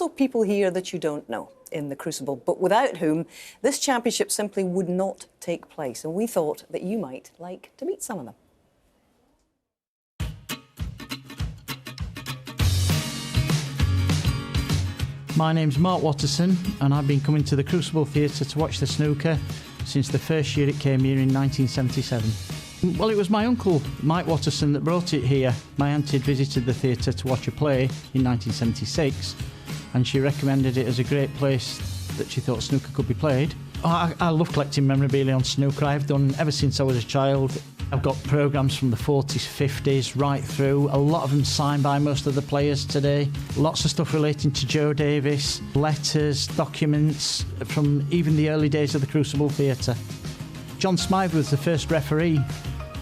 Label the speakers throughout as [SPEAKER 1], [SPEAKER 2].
[SPEAKER 1] also people here that you don't know in the Crucible, but without whom this championship simply would not take place. And we thought that you might like to meet some of them.
[SPEAKER 2] My name's Mark Watterson, and I've been coming to the Crucible Theatre to watch the snooker since the first year it came here in 1977. Well, it was my uncle, Mike Watterson, that brought it here. My auntie had visited the theatre to watch a play in 1976, and she recommended it as a great place that she thought snooker could be played. I love collecting memorabilia on snooker. I've done ever since I was a child. I've got programmes from the 40s, 50s, right through. A lot of them signed by most of the players today. Lots of stuff relating to Joe Davis, letters, documents from even the early days of the Crucible Theatre. John Smythe was the first referee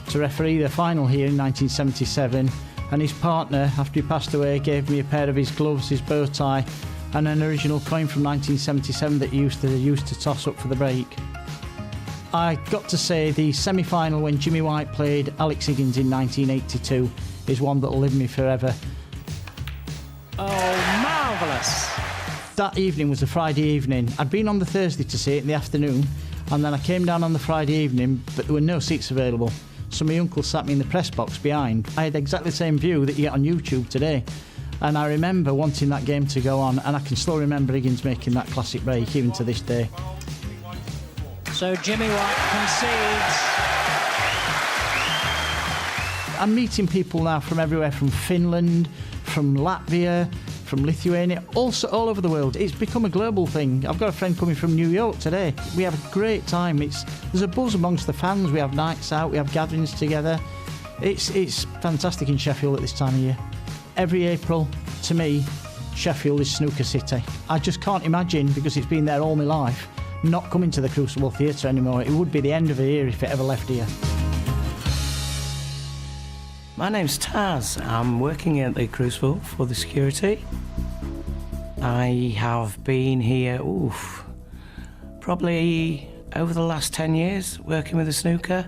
[SPEAKER 2] to referee the final here in 1977, and his partner, after he passed away, gave me a pair of his gloves, his bow tie, and an original coin from 1977 that he used to toss up for the break. I got to say the semi-final when Jimmy White played Alex Higgins in 1982 is one that'll live with me forever.
[SPEAKER 3] Oh, marvellous!
[SPEAKER 2] That evening was a Friday evening. I'd been on the Thursday to see it in the afternoon, and then I came down on the Friday evening, but there were no seats available. So my uncle sat me in the press box behind. I had exactly the same view that you get on YouTube today. And I remember wanting that game to go on, and I can still remember Higgins making that classic break, even to this day.
[SPEAKER 3] So Jimmy White concedes.
[SPEAKER 2] I'm meeting people now from everywhere, from Finland, from Latvia, from Lithuania, also all over the world. It's become a global thing. I've got a friend coming from New York today. We have a great time. There's a buzz amongst the fans. We have nights out, we have gatherings together. It's fantastic in Sheffield at this time of year. Every April, to me, Sheffield is snooker city. I just can't imagine, because it's been there all my life, not coming to the Crucible Theatre anymore. It would be the end of the year if it ever left here.
[SPEAKER 4] My name's Taz. I'm working at the Crucible for the security. I have been here, probably over the last 10 years working with the snooker,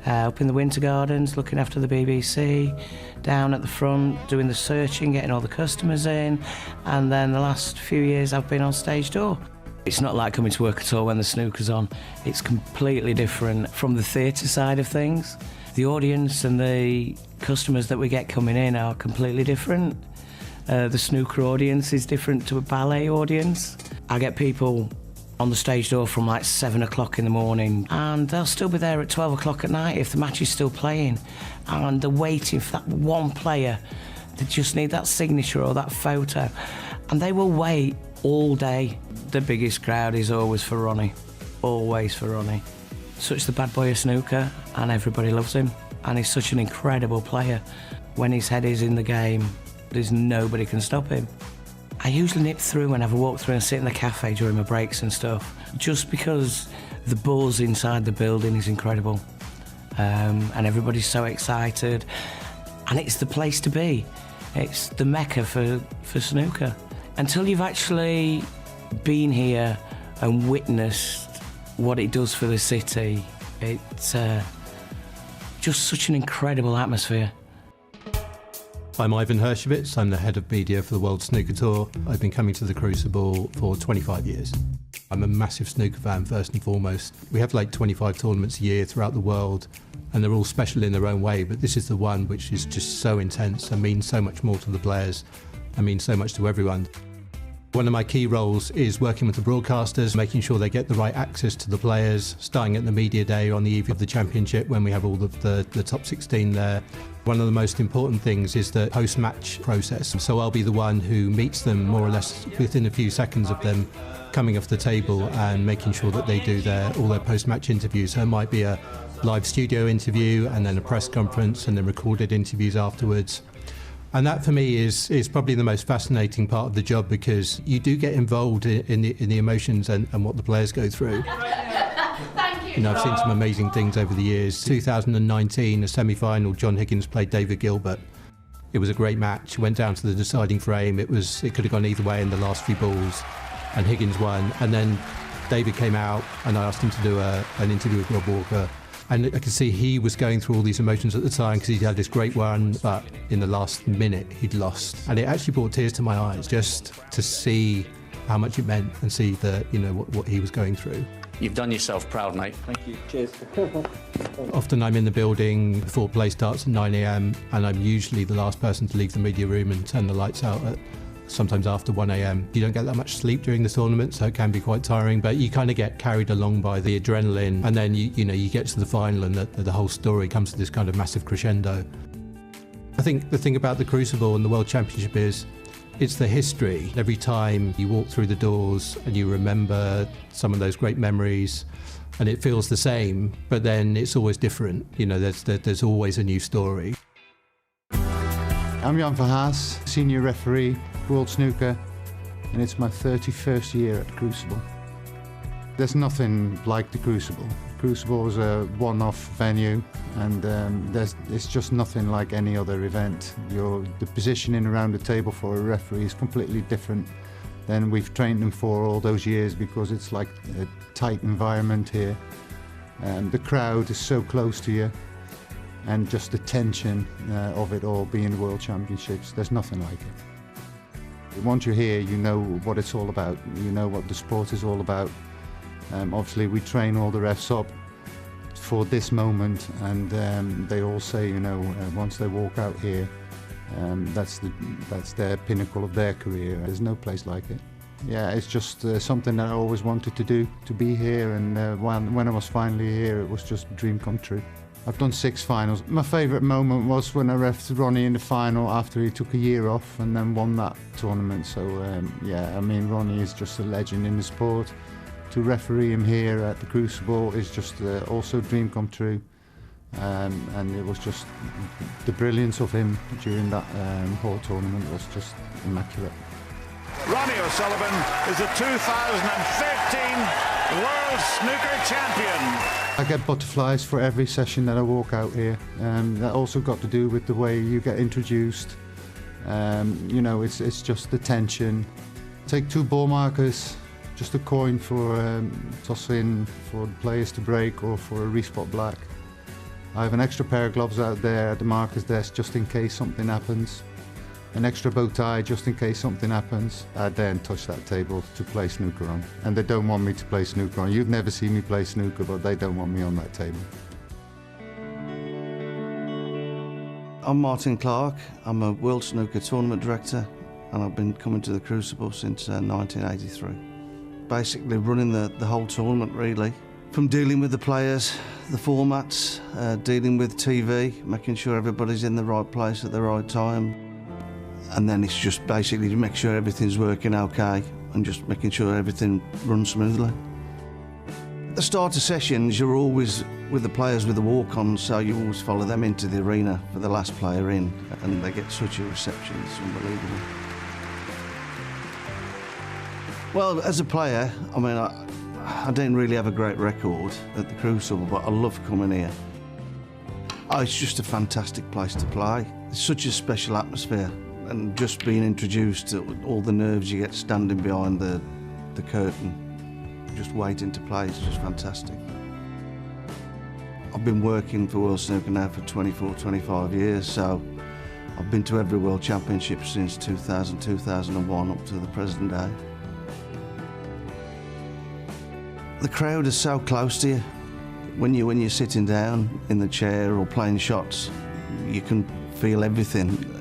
[SPEAKER 4] up in the Winter Gardens, looking after the BBC, down at the front, doing the searching, getting all the customers in, and then the last few years I've been on stage door. It's not like coming to work at all when the snooker's on. It's completely different from the theatre side of things. The audience and the customers that we get coming in are completely different. The snooker audience is different to a ballet audience. I get people on the stage door from like 7 o'clock in the morning, and they'll still be there at 12 o'clock at night if the match is still playing, and they're waiting for that one player. They just need that signature or that photo, and they will wait all day. The biggest crowd is always for Ronnie, always for Ronnie. Such the bad boy of snooker, and everybody loves him, and he's such an incredible player. When his head is in the game, there's nobody can stop him. I usually nip through and have a walk through and sit in the cafe during my breaks and stuff, just because the buzz inside the building is incredible, and everybody's so excited, and it's the place to be. It's the mecca for snooker. Until you've actually been here and witnessed what it does for the city, it's just such an incredible atmosphere.
[SPEAKER 5] I'm Ivan Hirchowitz. I'm the head of media for the World Snooker Tour. I've been coming to the Crucible for 25 years. I'm a massive snooker fan, first and foremost. We have like 25 tournaments a year throughout the world, and they're all special in their own way, but this is the one which is just so intense and means so much more to the players and means so much to everyone. One of my key roles is working with the broadcasters, making sure they get the right access to the players, starting at the media day on the eve of the championship when we have all of the top 16 there. One of the most important things is the post-match process. So I'll be the one who meets them more or less within a few seconds of them coming off the table and making sure that they do all their post-match interviews. So it might be a live studio interview and then a press conference and then recorded interviews afterwards. And that for me is probably the most fascinating part of the job, because you do get involved in the emotions and what the players go through.
[SPEAKER 6] Thank you.
[SPEAKER 5] I've seen some amazing things over the years. 2019, a semi-final, John Higgins played David Gilbert. It was a great match, went down to the deciding frame. It could have gone either way in the last few balls, and Higgins won. And then David came out and I asked him to do an interview with Rob Walker, And I could see he was going through all these emotions at the time because he'd had this great run, but in the last minute he'd lost. And it actually brought tears to my eyes just to see how much it meant and see what he was going through.
[SPEAKER 7] You've done yourself proud, mate.
[SPEAKER 8] Thank you. Cheers.
[SPEAKER 5] Often I'm in the building before play starts at 9 a.m. and I'm usually the last person to leave the media room and turn the lights out at sometimes after 1 a.m. You don't get that much sleep during the tournament, so it can be quite tiring, but you kind of get carried along by the adrenaline, and then you get to the final and the whole story comes to this kind of massive crescendo. I think the thing about the Crucible and the World Championship is it's the history. Every time you walk through the doors and you remember some of those great memories, and it feels the same, but then it's always different. There's always a new story.
[SPEAKER 9] I'm Verhass, senior referee, World Snooker, and it's my 31st year at the Crucible. There's nothing like the Crucible. Crucible is a one-off venue, and it's just nothing like any other event. The positioning around the table for a referee is completely different than we've trained them for all those years, because it's like a tight environment here. The crowd is so close to you, and just the tension of it all being the World Championships, there's nothing like it. Once you're here, you know what it's all about, you know what the sport is all about. Obviously we train all the refs up for this moment, and they all say, once they walk out here, that's their pinnacle of their career. There's no place like it. Yeah, it's just something that I always wanted to do, to be here, and when I was finally here, it was just a dream come true. I've done 6 finals. My favourite moment was when I refed Ronnie in the final after he took a year off and then won that tournament. So yeah, I mean, Ronnie is just a legend in the sport. To referee him here at the Crucible is just also a dream come true. And it was just the brilliance of him during that whole tournament was just immaculate.
[SPEAKER 10] Ronnie O'Sullivan is the 2015 World Snooker Champion.
[SPEAKER 9] I get butterflies for every session that I walk out here. That also got to do with the way you get introduced. It's just the tension. Take 2 ball markers, just a coin for toss in for the players to break or for a respot black. I have an extra pair of gloves out there at the markers desk just in case something happens. An extra bow tie just in case something happens. I then touch that table to play snooker on. And they don't want me to play snooker on. You've never seen me play snooker, but they don't want me on that table.
[SPEAKER 11] I'm Martin Clark. I'm a World Snooker Tournament Director, and I've been coming to the Crucible since 1983. Basically running the whole tournament, really. From dealing with the players, the formats, dealing with TV, making sure everybody's in the right place at the right time. And then it's just basically to make sure everything's working okay and just making sure everything runs smoothly. At the start of sessions, you're always with the players with the walk-ons, so you always follow them into the arena for the last player in, and they get such a reception, it's unbelievable. Well, as a player, I mean, I didn't really have a great record at the Crucible, but I love coming here. Oh, it's just a fantastic place to play. It's such a special atmosphere. And just being introduced to all the nerves you get standing behind the curtain, just waiting to play, is just fantastic. I've been working for World Snooker now for 24, 25 years, so I've been to every World Championship since 2000, 2001 up to the present day. The crowd is so close to you. When you're sitting down in the chair or playing shots, you can feel everything.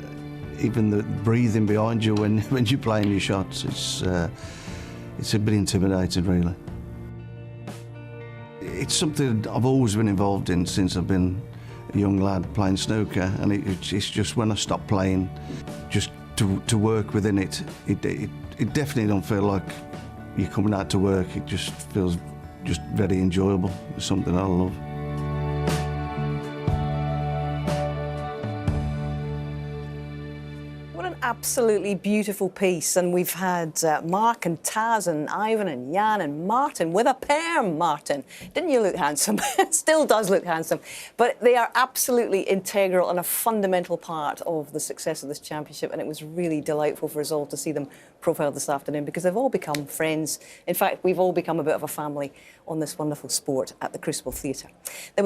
[SPEAKER 11] Even the breathing behind you when you're playing your shots, it's a bit intimidating, really. It's something I've always been involved in since I've been a young lad playing snooker, and it's just when I stop playing, just to work within it definitely don't feel like you're coming out to work. It just feels just very enjoyable. It's something I love.
[SPEAKER 1] Absolutely beautiful piece, and we've had Mark and Taz and Ivan and Jan and Martin with a perm. Martin, didn't you look handsome? Still does look handsome, but they are absolutely integral and a fundamental part of the success of this championship, and it was really delightful for us all to see them profiled this afternoon, because they've all become friends. In fact, we've all become a bit of a family on this wonderful sport at the Crucible Theatre. There was